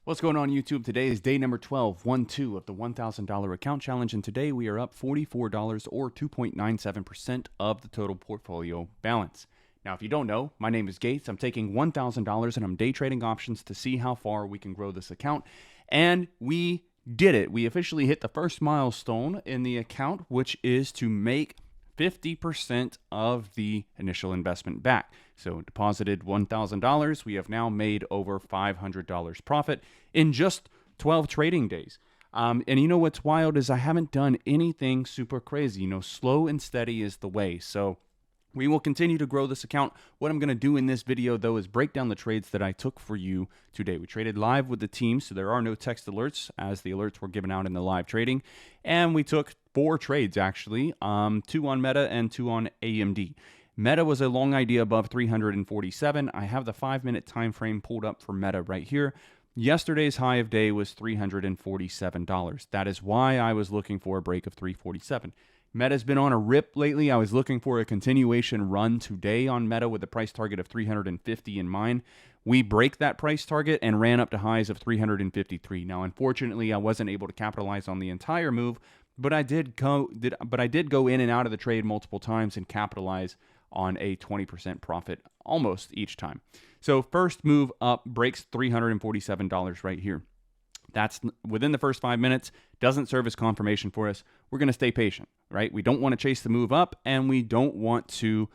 What's going on YouTube? Today is day number 12, 1-2 of the $1,000 account challenge, and today we are up $44 or 2.97% of the total portfolio balance. Now, if you don't know, my name is Gates. I'm taking $1,000 and I'm day trading options to see how far we can grow this account. And we did it. We officially hit the first milestone in the account, which is to make 50% of the initial investment back. So deposited $1,000. We have now made over $500 profit in just 12 trading days. And you know what's wild is I haven't done anything super crazy. You know, slow and steady is the way. So we will continue to grow this account. What I'm going to do in this video, though, is break down the trades that I took for you today. We traded live with the team, so there are no text alerts as the alerts were given out in the live trading. And we took 4 trades, actually, 2 on Meta and 2 on AMD. Meta was a long idea above 347. I have the 5-minute time frame pulled up for Meta right here. Yesterday's high of day was $347. That is why I was looking for a break of 347. Meta's been on a rip lately. I was looking for a continuation run today on Meta with a price target of 350 in mind. We break that price target and ran up to highs of 353. Now, unfortunately, I wasn't able to capitalize on the entire move, but I did go in and out of the trade multiple times and capitalize on a 20% profit almost each time. So first move up breaks $347 right here. That's within the first 5 minutes, doesn't serve as confirmation for us. We're going to stay patient, right? We don't want to chase the move up, and we don't want to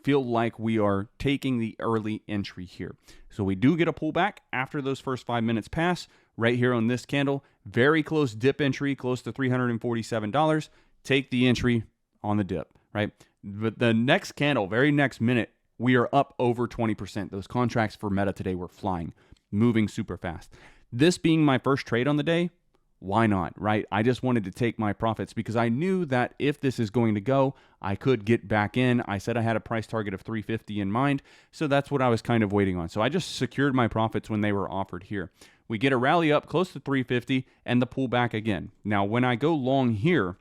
feel like we are taking the early entry here. So we do get a pullback after those first 5 minutes pass right here on this candle. Very close dip entry, close to $347. Take the entry on the dip, right? But the next candle, very next minute, we are up over 20%. Those contracts for Meta today were flying, moving super fast. This being my first trade on the day, why not, right? I just wanted to take my profits because I knew that if this is going to go, I could get back in. I said I had a price target of 350 in mind, so that's what I was kind of waiting on. So I just secured my profits when they were offered here. We get a rally up close to 350 and the pullback again. Now, when I go long here,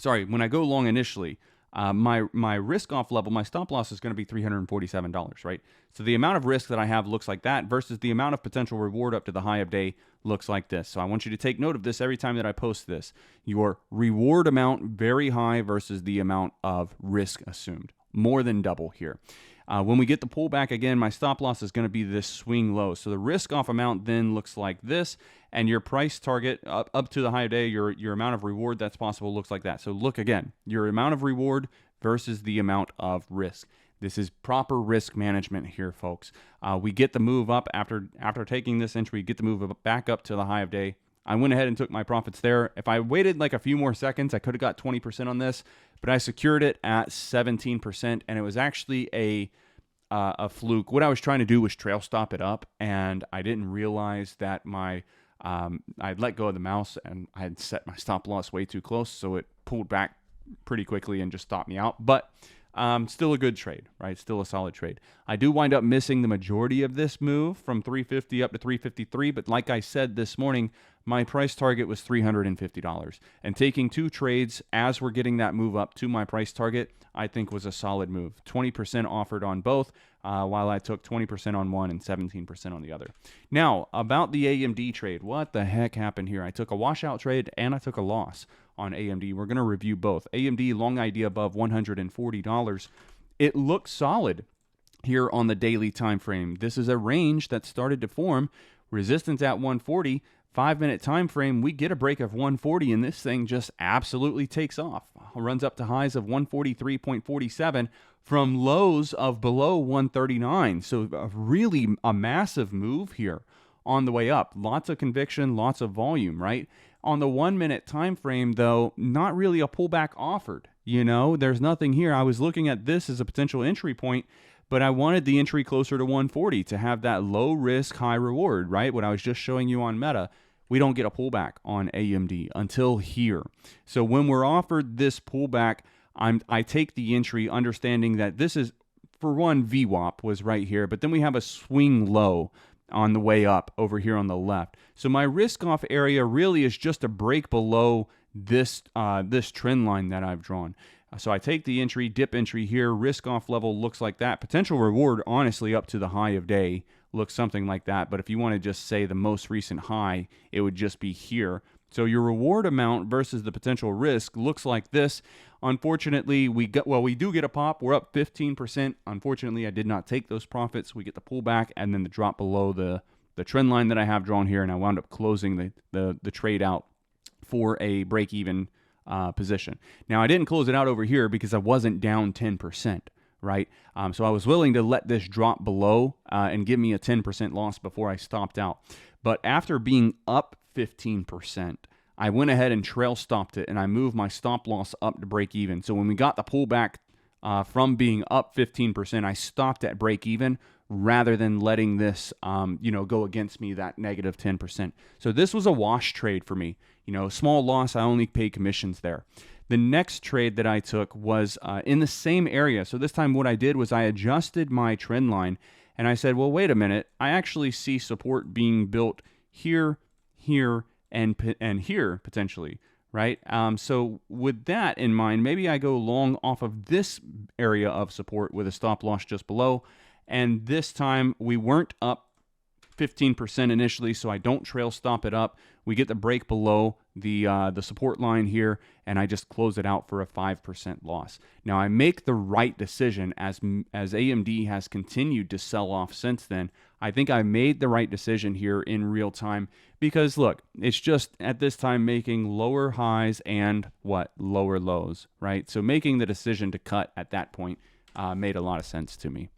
when I go long initially, my risk off level, my stop loss is going to be $347, right? So the amount of risk that I have looks like that versus the amount of potential reward up to the high of day looks like this. So I want you to take note of this every time that I post this. Your reward amount very high versus the amount of risk assumed. More than double here. When we get the pullback again, my stop loss is going to be this swing low. So the risk off amount then looks like this, and your price target up to the high of day, your amount of reward that's possible looks like that. So look again, your amount of reward versus the amount of risk. This is proper risk management here, folks. We get the move up after taking this entry, get the move back up to the high of day. I went ahead and took my profits there. If I waited like a few more seconds, I could have got 20% on this, but I secured it at 17%, and it was actually a fluke. What I was trying to do was trail stop it up, and I didn't realize that I'd let go of the mouse, and I had set my stop loss way too close, so it pulled back pretty quickly and just stopped me out. But still a good trade, right? Still a solid trade. I do wind up missing the majority of this move from 350 up to 353, but like I said this morning, my price target was $350. And taking 2 trades as we're getting that move up to my price target, I think was a solid move. 20% offered on both, while I took 20% on one and 17% on the other. Now, about the AMD trade, what the heck happened here? I took a washout trade and I took a loss on AMD. We're going to review both. AMD, long idea above $140. It looks solid here on the daily time frame. This is a range that started to form. Resistance at 140. 5-minute time frame, we get a break of 140, and this thing just absolutely takes off. Runs up to highs of 143.47 from lows of below 139. So really a massive move here on the way up. Lots of conviction, lots of volume, right? On the 1-minute time frame, though, not really a pullback offered. You know, there's nothing here. I was looking at this as a potential entry point, but I wanted the entry closer to 140 to have that low risk, high reward, right? What I was just showing you on Meta. We don't get a pullback on AMD until here. So when we're offered this pullback, I take the entry understanding that this is, for one, VWAP was right here, but then we have a swing low on the way up over here on the left. So my risk off area really is just a break below this trend line that I've drawn. So I take the entry, dip entry here, risk off level looks like that. Potential reward, honestly, up to the high of day look something like that. But if you want to just say the most recent high, it would just be here. So your reward amount versus the potential risk looks like this. Unfortunately, we do get a pop. We're up 15%. Unfortunately, I did not take those profits. We get the pullback and then the drop below the trend line that I have drawn here, and I wound up closing the trade out for a break-even position. Now, I didn't close it out over here because I wasn't down 10%, right? So I was willing to let this drop below and give me a 10% loss before I stopped out. But after being up 15%, I went ahead and trail stopped it, and I moved my stop loss up to break even. So when we got the pullback from being up 15%, I stopped at break even rather than letting this go against me, that negative 10%. So this was a wash trade for me. Small loss, I only paid commissions there. The next trade that I took was in the same area. So this time what I did was I adjusted my trend line, and I said, well, wait a minute. I actually see support being built here, here, and here potentially, right? So with that in mind, maybe I go long off of this area of support with a stop loss just below. And this time we weren't up 15% initially, so I don't trail stop it up. We get the break below the support line here, and I just close it out for a 5% loss. Now, I make the right decision as AMD has continued to sell off since then. I think I made the right decision here in real time because, look, it's just at this time making lower highs and lower lows, right? So making the decision to cut at that point made a lot of sense to me.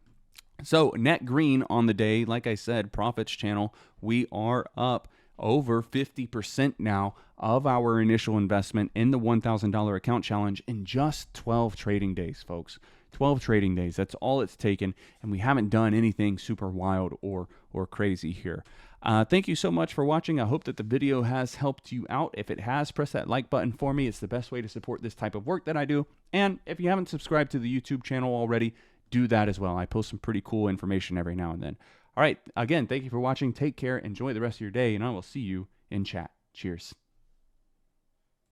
So net green on the day, like I said, profits channel, we are up over 50% now of our initial investment in the $1,000 account challenge in just 12 trading days, folks. 12 trading days. That's all it's taken, and we haven't done anything super wild or crazy here. Thank you so much for watching. I hope that the video has helped you out. If it has, press that like button for me. It's the best way to support this type of work that I do. And if you haven't subscribed to the YouTube channel already, do that as well. I post some pretty cool information every now and then. All right, again, thank you for watching. Take care, enjoy the rest of your day, and I will see you in chat. Cheers.